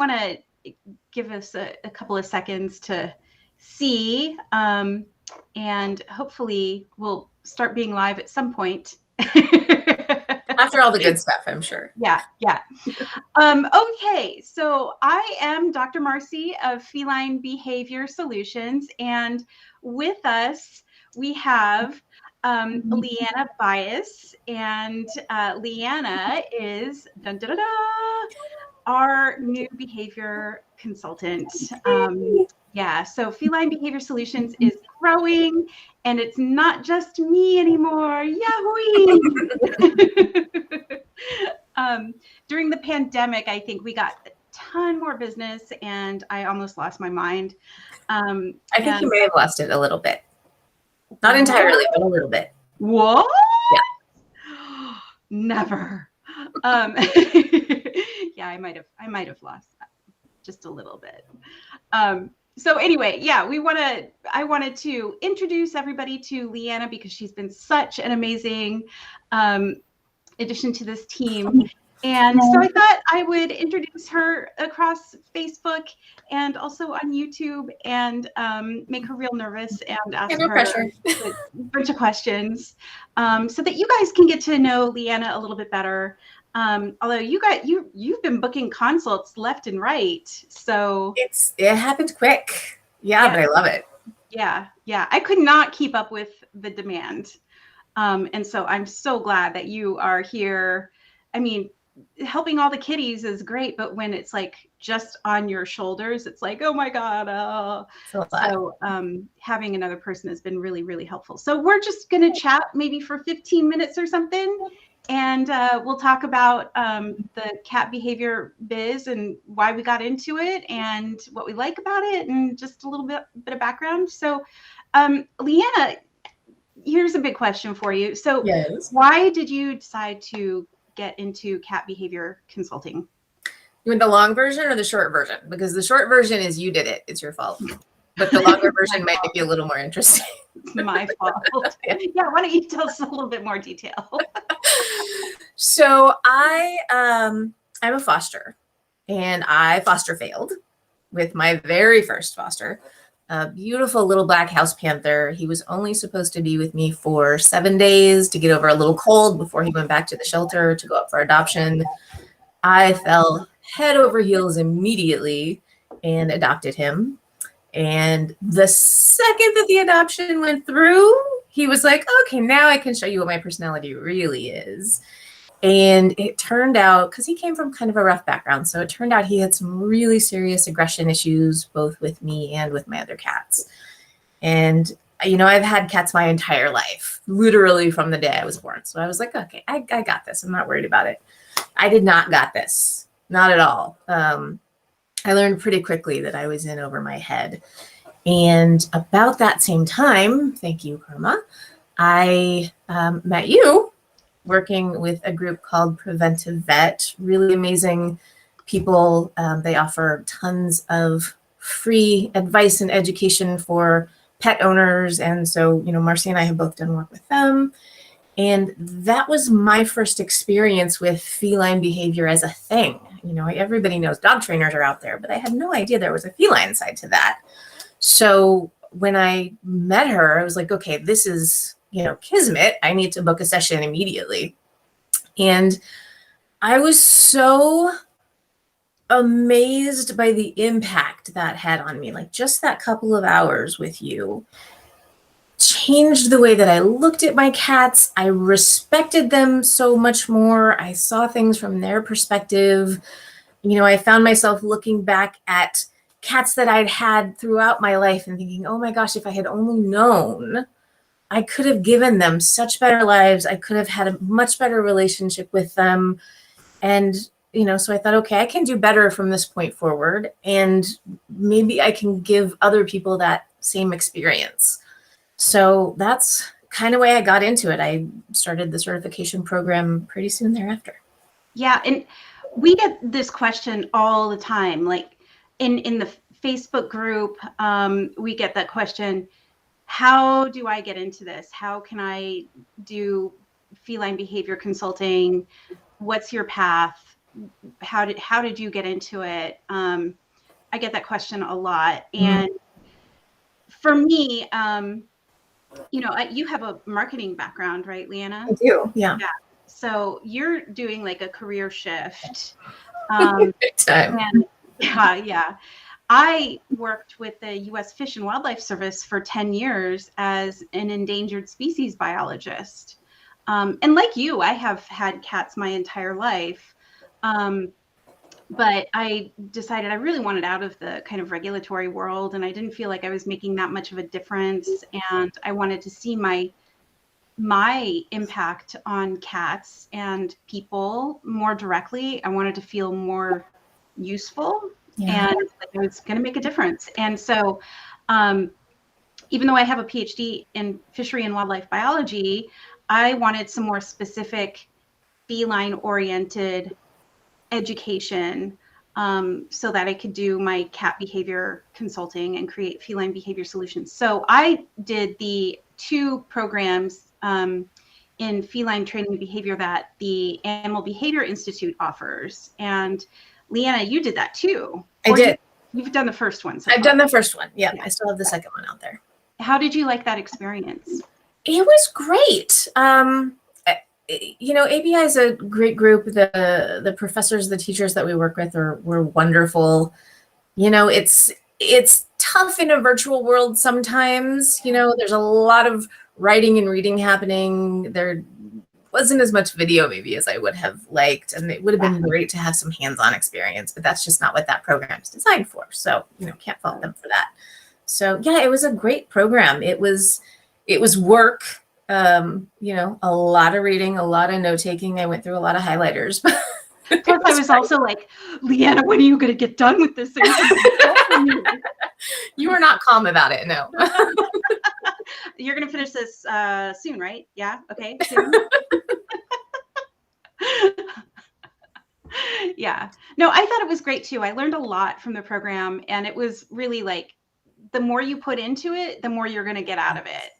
want to give us a couple of seconds to see, and hopefully we'll start being live at some point. After all the good stuff, I'm sure. Yeah. Okay, so I am Dr. Marcy of Feline Behavior Solutions, and with us we have LeeAnna Buis, and LeeAnna is our new behavior consultant. So Feline Behavior Solutions is growing, and it's not just me anymore. Yahoo! During the pandemic, I think we got a ton more business, and I almost lost my mind. I think you may have lost it a little bit. Not entirely, but a little bit. What? Yeah. Never. Yeah, I might have lost that just a little bit. So anyway, yeah, I wanted to introduce everybody to LeeAnna because she's been such an amazing addition to this team. And so I thought I would introduce her across Facebook and also on YouTube, and make her real nervous and ask her a bunch of questions, so that you guys can get to know LeeAnna a little bit better. Although you've been booking consults left and right, so it happened quick. Yeah, but I love it. Yeah, I could not keep up with the demand, and so I'm so glad that you are here. I mean, helping all the kitties is great, but when it's like just on your shoulders, it's like, oh my God. So having another person has been really, really helpful. So we're just going to chat maybe for 15 minutes or something. And we'll talk about the cat behavior biz and why we got into it and what we like about it, and just a little bit of background. So LeeAnna, here's a big question for you. So Why did you decide to get into cat behavior consulting? You want the long version or the short version? Because the short version is you did it. It's your fault. But the longer version might be a little more interesting. It's my fault. Yeah, why don't you tell us a little bit more detail? So I'm a foster, and I foster failed with my very first foster. A beautiful little black house panther. He was only supposed to be with me for 7 days to get over a little cold before he went back to the shelter to go up for adoption. I fell head over heels immediately and adopted him. And the second that the adoption went through, he was like, okay, now I can show you what my personality really is. And it turned out, because he came from kind of a rough background, so it turned out he had some really serious aggression issues, both with me and with my other cats. And, I've had cats my entire life, literally from the day I was born. So I was like, okay, I got this. I'm not worried about it. I did not got this. Not at all. I learned pretty quickly that I was in over my head. And about that same time, thank you, Karma, I met you, working with a group called Preventive Vet. Really amazing people. They offer tons of free advice and education for pet owners. And so, Marcy and I have both done work with them. And that was my first experience with feline behavior as a thing. Everybody knows dog trainers are out there, but I had no idea there was a feline side to that. So when I met her, I was like, okay, this is kismet. I need to book a session immediately. And I was so amazed by the impact that had on me. Like, just that couple of hours with you changed the way that I looked at my cats. I respected them so much more. I saw things from their perspective. I found myself looking back at cats that I'd had throughout my life and thinking, oh my gosh, if I had only known, I could have given them such better lives. I could have had a much better relationship with them. And, so I thought, okay, I can do better from this point forward. And maybe I can give other people that same experience. So that's kind of way I got into it. I started the certification program pretty soon thereafter. Yeah. And we get this question all the time. Like in the Facebook group, we get that question. How do I get into this? How can I do feline behavior consulting? What's your path? how did you get into it? I get that question a lot. Mm-hmm. And for me, you have a marketing background, right, LeeAnna? I do. Yeah. So you're doing like a career shift. Big time. And yeah. I worked with the U.S. Fish and Wildlife Service for 10 years as an endangered species biologist. And like you, I have had cats my entire life. But I decided I really wanted out of the kind of regulatory world, and I didn't feel like I was making that much of a difference. And I wanted to see my impact on cats and people more directly. I wanted to feel more useful, Yeah. and I was going to make a difference. And so, even though I have a PhD in fishery and wildlife biology, I wanted some more specific feline-oriented education, so that I could do my cat behavior consulting and create Feline Behavior Solutions. So I did the 2 programs in feline training and behavior that the Animal Behavior Institute offers. And LeeAnna, you did that too. I did. You've done the first one. I've done the first one. Yeah. I still have the second one out there. How did you like that experience? It was great. ABI is a great group. The professors, the teachers that we work with were wonderful. It's tough in a virtual world sometimes. There's a lot of writing and reading happening. There wasn't as much video maybe as I would have liked, and it would have been great to have some hands-on experience, but that's just not what that program is designed for. So, can't fault them for that. So yeah, it was a great program. It was work. A lot of reading, a lot of note taking. I went through a lot of highlighters. Plus, I was also like, LeeAnna, when are you going to get done with this? You were not calm about it, no. You're going to finish this soon, right? Yeah. Okay. Soon. Yeah. No, I thought it was great too. I learned a lot from the program, and it was really like, the more you put into it, the more you're going to get out of it.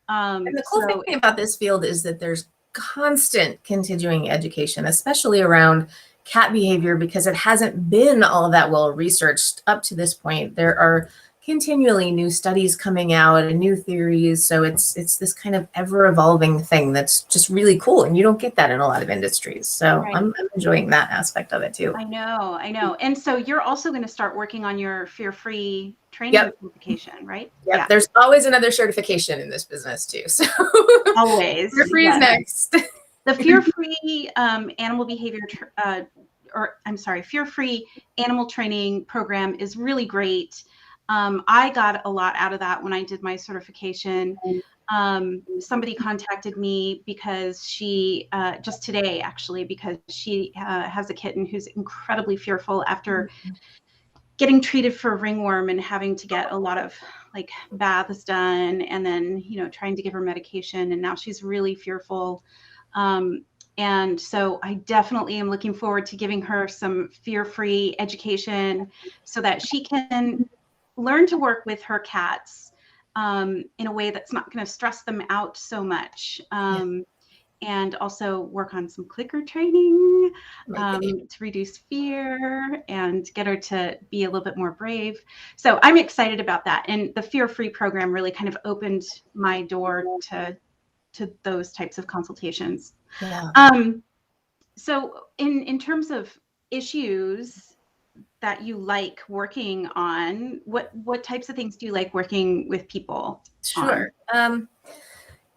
And the cool thing about this field is that there's constant continuing education, especially around cat behavior, because it hasn't been all that well researched up to this point. There are continually new studies coming out and new theories. So it's this kind of ever evolving thing that's just really cool. And you don't get that in a lot of industries. So right. I'm enjoying that aspect of it too. I know. And so you're also going to start working on your fear-free training certification, right? Yep. Yeah. There's always another certification in this business too. So always. Fear-free is next. The fear-free animal behavior, fear-free animal training program is really great. I got a lot out of that when I did my certification. Somebody contacted me because she, just today actually, because she has a kitten who's incredibly fearful after getting treated for ringworm and having to get a lot of like baths done, and then, trying to give her medication. And now she's really fearful. And so I definitely am looking forward to giving her some fear-free education so that she can learn to work with her cats in a way that's not going to stress them out so much. And also work on some clicker training to reduce fear and get her to be a little bit more brave. So I'm excited about that. And the fear-free program really kind of opened my door to those types of consultations. Yeah. So in terms of issues that you like working on, what types of things do you like working with people Sure.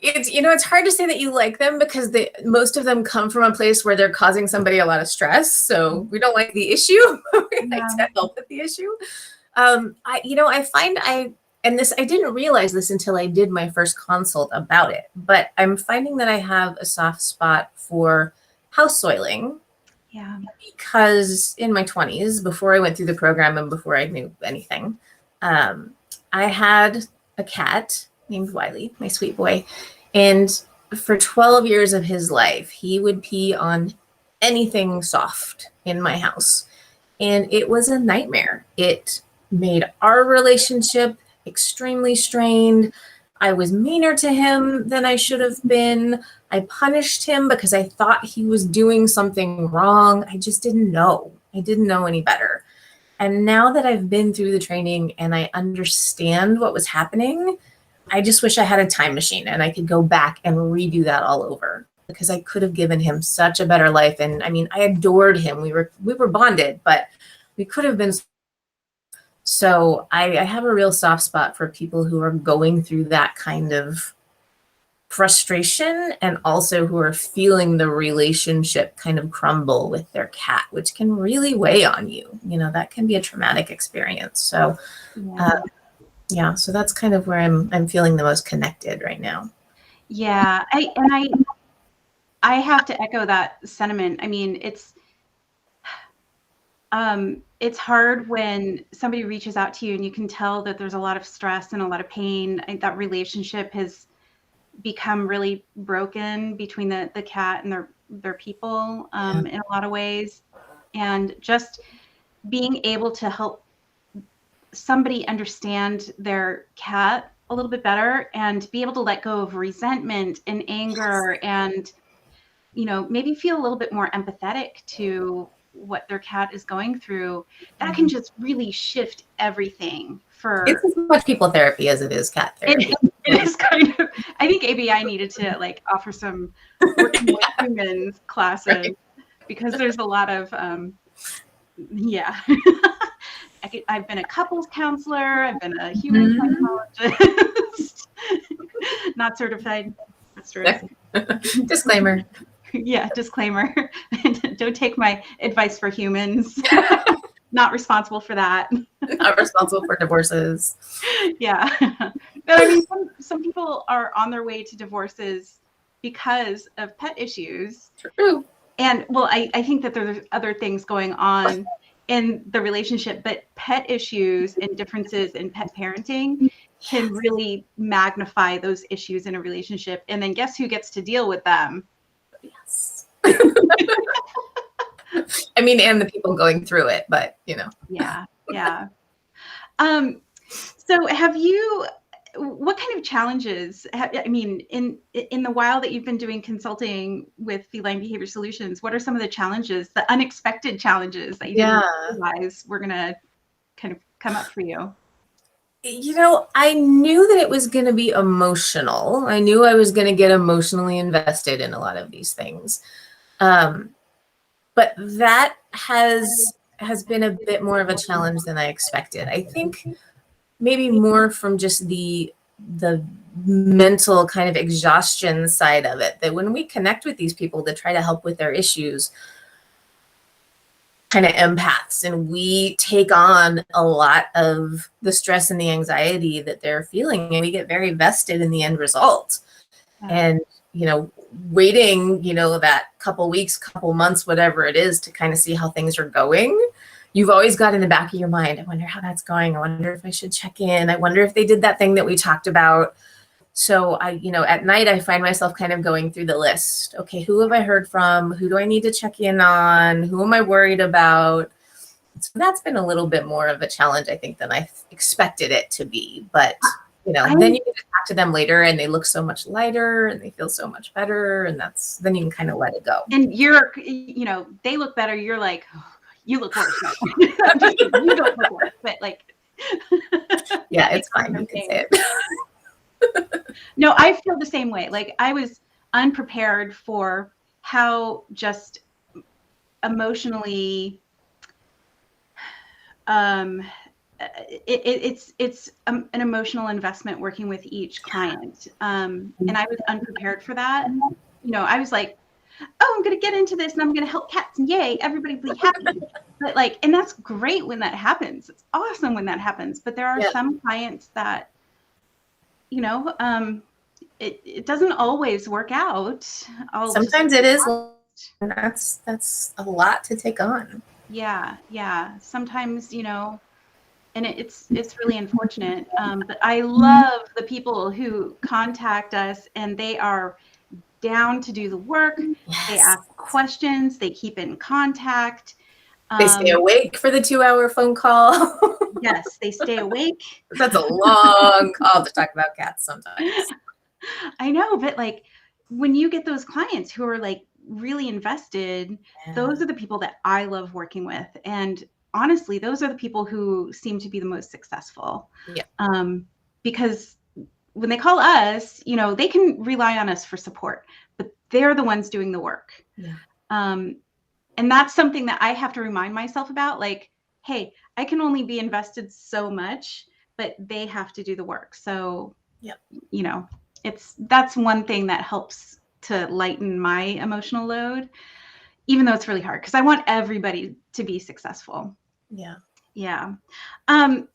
It's hard to say that you like them because most of them come from a place where they're causing somebody a lot of stress. So we don't like the issue. We like to help with the issue. I find I didn't realize this until I did my first consult about it, but I'm finding that I have a soft spot for house soiling. Yeah. Because in my 20s, before I went through the program and before I knew anything, I had a cat named Wiley, my sweet boy. And for 12 years of his life, he would pee on anything soft in my house. And it was a nightmare. It made our relationship extremely strained. I was meaner to him than I should have been. I punished him because I thought he was doing something wrong. I just didn't know. I didn't know any better. And now that I've been through the training and I understand what was happening, I just wish I had a time machine and I could go back and redo that all over, because I could have given him such a better life. And I mean, I adored him. We were bonded, but we could have been. So I have a real soft spot for people who are going through that kind of frustration, and also who are feeling the relationship kind of crumble with their cat, which can really weigh on you. You know, that can be a traumatic experience. So yeah, so that's kind of where I'm feeling the most connected right now. Yeah, I have to echo that sentiment. I mean, it's hard when somebody reaches out to you and you can tell that there's a lot of stress and a lot of pain. That relationship has become really broken between the cat and their people, in a lot of ways. And just being able to help somebody understand their cat a little bit better and be able to let go of resentment and anger, and maybe feel a little bit more empathetic to what their cat is going through, that can just really shift everything. It's as much people therapy as it is cat therapy. It is kind of, I think ABI needed to like offer some working with humans classes, right? Because there's a lot of yeah. I've been a couples counselor, I've been a human psychologist. Not certified. Disclaimer. Yeah, disclaimer. Don't take my advice for humans. Not responsible for that. Not responsible for divorces. Yeah. But I mean, some people are on their way to divorces because of pet issues. True. And well, I think that there's other things going on in the relationship, but pet issues and differences in pet parenting can really magnify those issues in a relationship. And then guess who gets to deal with them? Yes. I mean, and the people going through it, but Yeah. Yeah. So what kind of challenges, I mean, in the while that you've been doing consulting with Feline Behavior Solutions, what are some of the challenges, the unexpected challenges that you didn't realize were going to kind of come up for you? I knew that it was going to be emotional. I knew I was going to get emotionally invested in a lot of these things. But that has been a bit more of a challenge than I expected. I think maybe more from just the mental kind of exhaustion side of it, that when we connect with these people to try to help with their issues, kind of empaths, and we take on a lot of the stress and the anxiety that they're feeling, and we get very vested in the end result. And waiting that couple weeks, couple months, whatever it is, to kind of see how things are going, you've always got in the back of your mind, I wonder how that's going. I wonder if I should check in. I wonder if they did that thing that we talked about. So at night, I find myself kind of going through the list. Okay, who have I heard from? Who do I need to check in on? Who am I worried about? So that's been a little bit more of a challenge, I think, than I expected it to be. But then you get to talk to them later and they look so much lighter and they feel so much better. And then you can kind of let it go. And they look better. You're like, oh, you look worse. You don't look worse, but like, yeah, it's fine. You can say it. No, I feel the same way. Like, I was unprepared for how just emotionally, it's an emotional investment working with each client. And I was unprepared for that. I was like, oh, I'm going to get into this and I'm going to help cats and yay, everybody be happy. But like, and that's great when that happens. It's awesome when that happens. But there are some clients that, it doesn't always work out. Sometimes it is. That's a lot to take on. Yeah. Sometimes, and it's really unfortunate. But I love the people who contact us and they are down to do the work. Yes. They ask questions. They keep in contact. They stay awake for the 2-hour phone call. Yes, they stay awake. That's a long call to talk about cats sometimes. I know, but like when you get those clients who are like really invested, those are the people that I love working with. And honestly, those are the people who seem to be the most successful. Yeah. Because when they call us, you know, they can rely on us for support, but they're the ones doing the work. Yeah. And that's something that I have to remind myself about. Like, hey, I can only be invested so much, but they have to do the work. So, Yep. you know, that's one thing that helps to lighten my emotional load, even though it's really hard because I want everybody to be successful. Yeah. Yeah.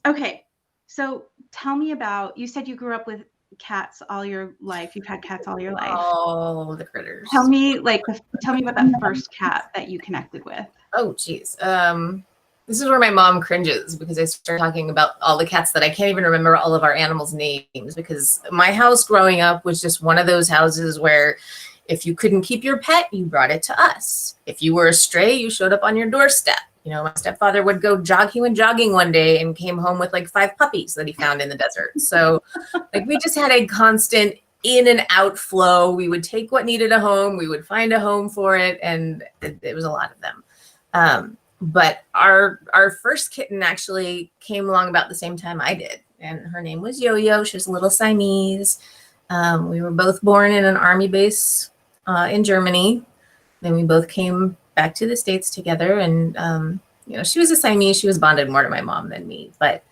Okay. So tell me about, you said you grew up with cats all your life. You've had cats all your life. Oh, the critters. Tell me about that first cat that you connected with. Oh, geez. This is where my mom cringes because I start talking about all the cats that I can't even remember all of our animals' names, because my house growing up was just one of those houses where if you couldn't keep your pet, you brought it to us. If you were a stray, you showed up on your doorstep. You know, my stepfather would go jogging one day and came home with like 5 puppies that he found in the desert. So like we just had a constant in and out flow. We would take what needed a home, we would find a home for it, and it was a lot of them. But our first kitten actually came along about the same time I did, and her name was Yo-Yo. She was a little Siamese. We were both born in an army base in Germany. Then we both came back to the States together, and you know, she was a Siamese. She was bonded more to my mom than me, but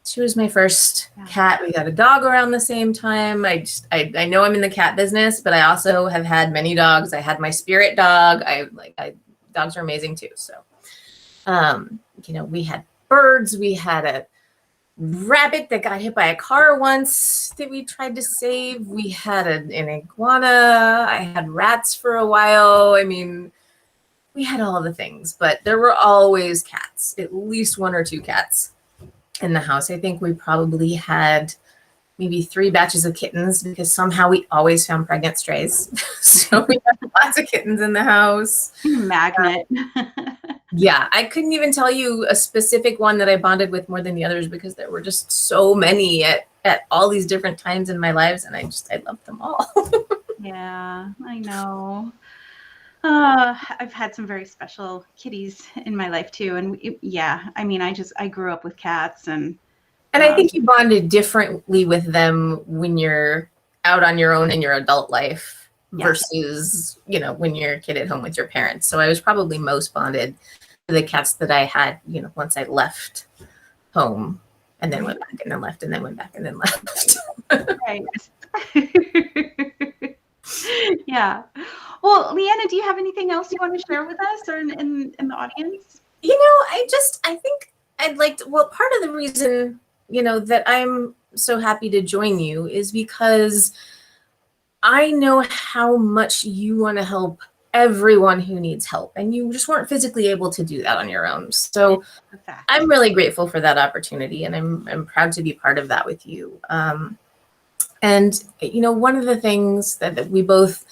she was my first cat. We got a dog around the same time. I know I'm in the cat business, but I also have had many dogs. I had my spirit dog. Dogs are amazing too. So, you know, we had birds. We had a rabbit that got hit by a car once that we tried to save. We had an iguana. I had rats for a while. I mean, we had all the things, but there were always cats, at least 1 or 2 cats in the house. I think we probably had maybe 3 batches of kittens because somehow we always found pregnant strays. So we had lots of kittens in the house. Magnet. Yeah, I couldn't even tell you a specific one that I bonded with more than the others because there were just so many at all these different times in my lives, and I loved them all. Yeah, I know. I've had some very special kitties in my life too, and yeah, I mean, I grew up with cats, and I think you bonded differently with them when you're out on your own in your adult life versus, you know, when you're a kid at home with your parents. So I was probably most bonded to the cats that I had, you know, once I left home and then went back and then left and then went back and then left. Right. Yeah. Well, LeeAnna, do you have anything else you want to share with us or in the audience? You know, I think I'd like to, well, part of the reason, you know, that I'm so happy to join you is because I know how much you want to help everyone who needs help, and you just weren't physically able to do that on your own. So I'm really grateful for that opportunity, and I'm proud to be part of that with you. And, you know, one of the things that we both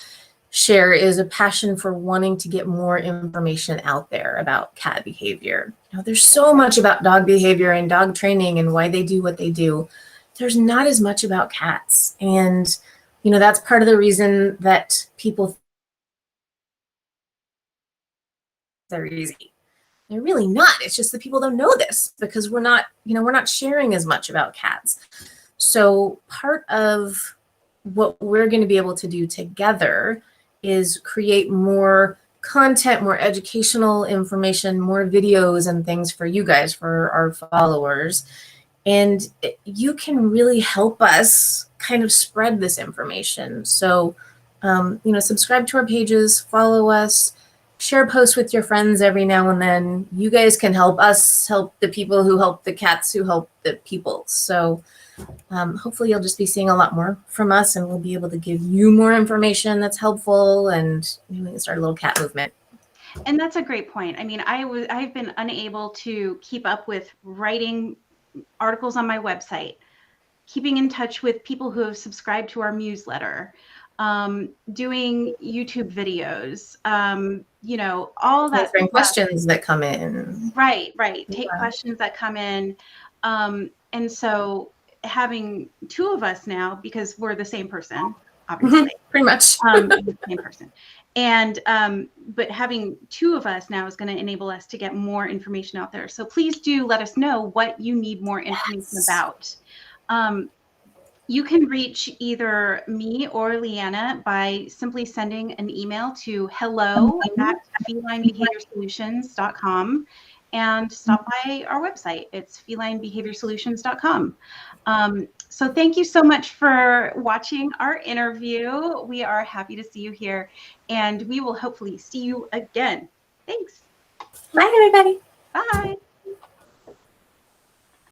share is a passion for wanting to get more information out there about cat behavior. You know, there's so much about dog behavior and dog training and why they do what they do. There's not as much about cats. And, you know, that's part of the reason that people they're easy. They're really not. It's just that people don't know this because we're not sharing as much about cats. So part of what we're going to be able to do together is create more content, more educational information, more videos and things for you guys, for our followers. And you can really help us kind of spread this information. So, you know, subscribe to our pages, follow us, share posts with your friends every now and then. You guys can help us help the people who help the cats who help the people. So hopefully you'll just be seeing a lot more from us, and we'll be able to give you more information that's helpful, and maybe we can start a little cat movement. And that's a great point. I mean, I've been unable to keep up with writing articles on my website, keeping in touch with people who have subscribed to our newsletter, doing YouTube videos, you know, all that answering stuff. questions that come in. Right, right. Take Yeah. questions that come in. And so having two of us now, because we're the same person, obviously. Pretty much. The same person. And but having two of us now is going to enable us to get more information out there. So please do let us know what you need more information about. You can reach either me or LeeAnna by simply sending an email to hello@felinebehaviorsolutions.com and stop by our website. It's felinebehaviorsolutions.com. So thank you so much for watching our interview. We are happy to see you here, and we will hopefully see you again. Thanks. Bye, everybody. Bye.